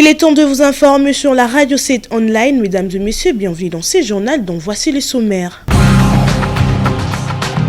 Il est temps de vous informer sur la Radio 7 online. Mesdames et messieurs, bienvenue dans ce journal dont voici les sommaires.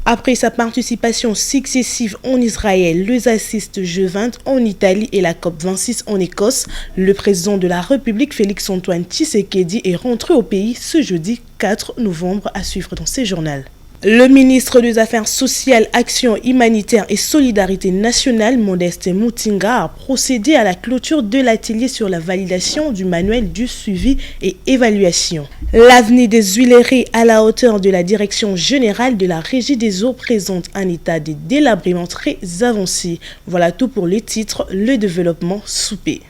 Après sa participation successive en Israël, les assises G20 en Italie et la COP26 en Écosse, le président de la République Félix-Antoine Tshisekedi est rentré au pays ce jeudi 4 novembre à suivre dans ce journal. Le ministre des Affaires sociales, Action humanitaire et solidarité nationale, Modeste Mutinga, a procédé à la clôture de l'atelier sur la validation du manuel du suivi et évaluation. L'avenir des Huileries à la hauteur de la direction générale de la Régie des eaux présente un état de délabrement très avancé. Voilà tout pour les titres, le développement soupé.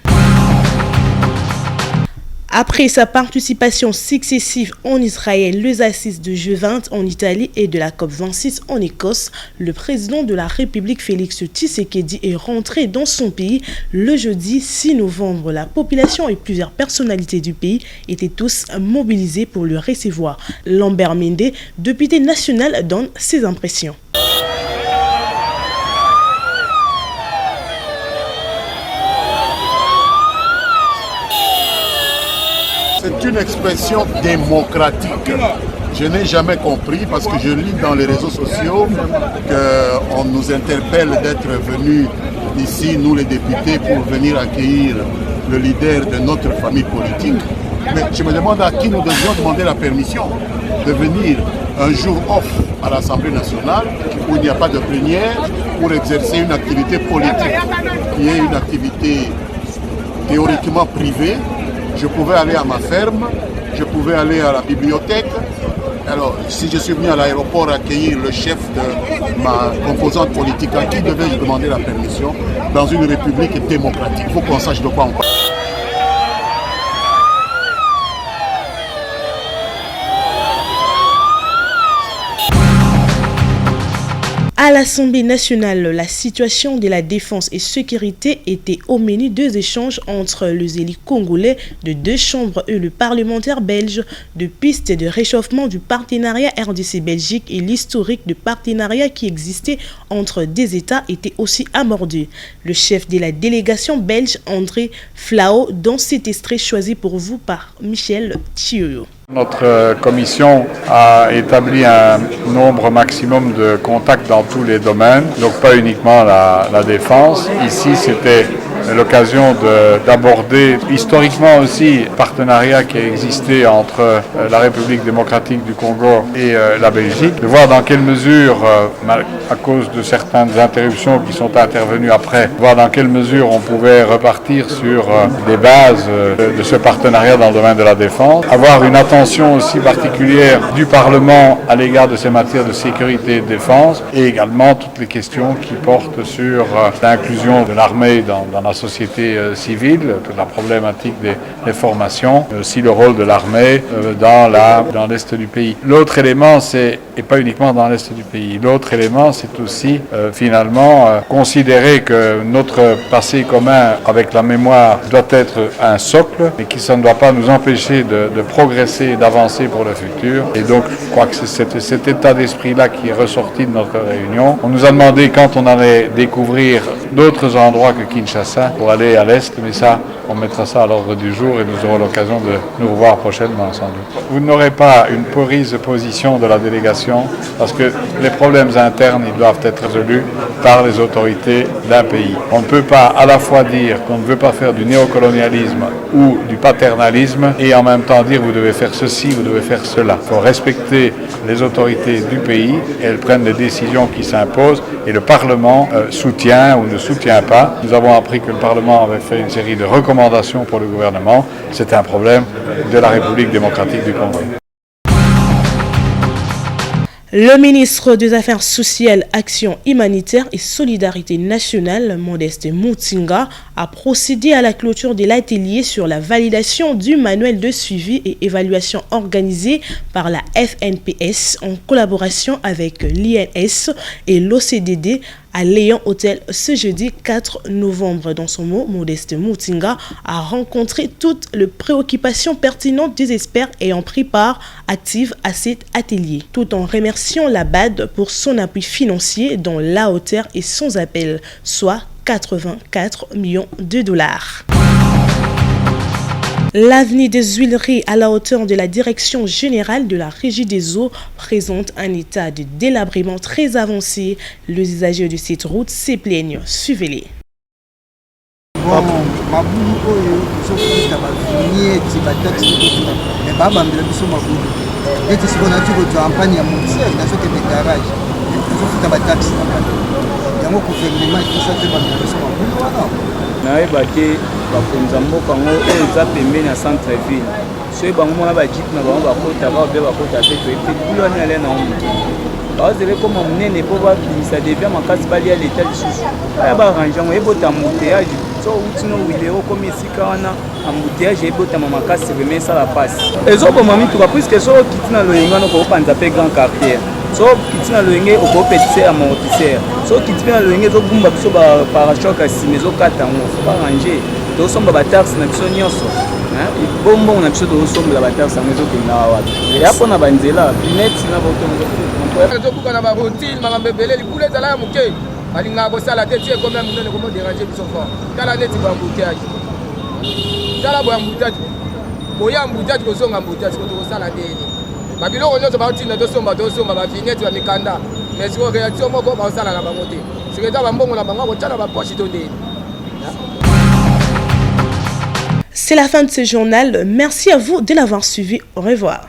Après sa participation successive en Israël, les assises de G20 en Italie et de la COP26 en Écosse, le président de la République Félix Tshisekedi est rentré dans son pays le jeudi 6 novembre. La population et plusieurs personnalités du pays étaient tous mobilisés pour le recevoir. Lambert Mende, député national, donne ses impressions. C'est une expression démocratique. Je n'ai jamais compris parce que je lis dans les réseaux sociaux qu'on nous interpelle d'être venus ici, nous les députés, pour venir accueillir le leader de notre famille politique. Mais je me demande à qui nous devions demander la permission de venir un jour off à l'Assemblée nationale où il n'y a pas de plénière pour exercer une activité politique qui est une activité théoriquement privée. Je pouvais aller à ma ferme, je pouvais aller à la bibliothèque. Alors, si je suis venu à l'aéroport accueillir le chef de ma composante politique, à qui devais-je demander la permission dans une république démocratique? Il faut qu'on sache de quoi on parle. À l'Assemblée nationale, la situation de la défense et sécurité était au menu des échanges entre les élus congolais de deux chambres et le parlementaire belge, de pistes de réchauffement du partenariat RDC-Belgique et l'historique de partenariat qui existait entre des États était aussi amorcé. Le chef de la délégation belge, André Flao, dans cet extrait choisi pour vous par Michel Thioyo. Notre commission a établi un nombre maximum de contacts dans tous les domaines, donc pas uniquement la défense. Ici, c'était l'occasion d'aborder historiquement aussi le partenariat qui a existé entre la République démocratique du Congo et la Belgique, de voir dans quelle mesure, à cause de certaines interruptions qui sont intervenues après, voir dans quelle mesure on pouvait repartir sur des bases de ce partenariat dans le domaine de la défense, avoir une attention aussi particulière du Parlement à l'égard de ces matières de sécurité et de défense, et également toutes les questions qui portent sur l'inclusion de l'armée dans la société civile, toute la problématique des formations, aussi le rôle de l'armée dans l'est du pays. L'autre élément, et pas uniquement dans l'est du pays, l'autre élément, c'est aussi finalement considérer que notre passé commun avec la mémoire doit être un socle, mais que ça ne doit pas nous empêcher de progresser et d'avancer pour le futur. Et donc, je crois que c'est cet état d'esprit-là qui est ressorti de notre réunion. On nous a demandé quand on allait découvrir d'autres endroits que Kinshasa pour aller à l'Est, mais ça, on mettra ça à l'ordre du jour et nous aurons l'occasion de nous revoir prochainement sans doute. Vous n'aurez pas une prise de position de la délégation parce que les problèmes internes, ils doivent être résolus par les autorités d'un pays. On ne peut pas à la fois dire qu'on ne veut pas faire du néocolonialisme ou du paternalisme et en même temps dire vous devez faire ceci, vous devez faire cela. Il faut respecter les autorités du pays et elles prennent les décisions qui s'imposent et le Parlement soutient ou ne soutient pas. Nous avons appris que le Parlement avait fait une série de recommandations pour le gouvernement. C'est un problème de la République démocratique du Congo. Le ministre des Affaires sociales, Action humanitaire et solidarité nationale, Modeste Mutinga, a procédé à la clôture de l'atelier sur la validation du manuel de suivi et évaluation organisé par la FNPS en collaboration avec l'INS et l'OCDD à Léon Hôtel ce jeudi 4 novembre. Dans son mot, Modeste Mutinga a rencontré toutes les préoccupations pertinentes des experts ayant pris part active à cet atelier, tout en remerciant la BAD pour son appui financier dont la hauteur est sans appel, soit 84 millions de dollars. L'avenue des Huileries à la hauteur de la direction générale de la Régie des eaux présente un état de délabrement très avancé. Les usagers de cette route se plaignent. Suivez-les. naebake bakonza mboka ngo oyo eza pembeni ya centre ville soki bango mona bajipe na bango bakotaka obe bakota te toyebi bulu wana ale na omoke bazele koma monene mpo babimisa devia makasi balia leta lisusu aya baarrange yango ebota embouteillage so uti no wile okomi esika wana embouteillage ebotama makasi vraimen esala pasi ezoboma mituka puiske so okiti na loyenga wana okopanza mpe grand quartier so kiti na loyenge okopetise amortisseur so kiti mpe na loyenge ezobumba biso baparashoke ya nsima ezokata yango fo barange tozosomba bataxe na biso nyonso bombongo na biso tozosombela bataxe yango ezokenda wapi eya mpo na banzela pineti na botoezokuka na baroutine makambo ebele likulu ezala ya moke balingaka kosala te ti ekomi ya monene komoderange biso fort tala neti bambouteage tala boyambouteage koya mbouteage kozonga mbouteage koto kosala ndeni babiloko nyonso baotinda tosomba bavignette bamikanda mais siko réaction moko baosala na bango te siko eza bambongo na bango akotya na bapoche to ndeni. C'est la fin de ce journal. Merci à vous de l'avoir suivi. Au revoir.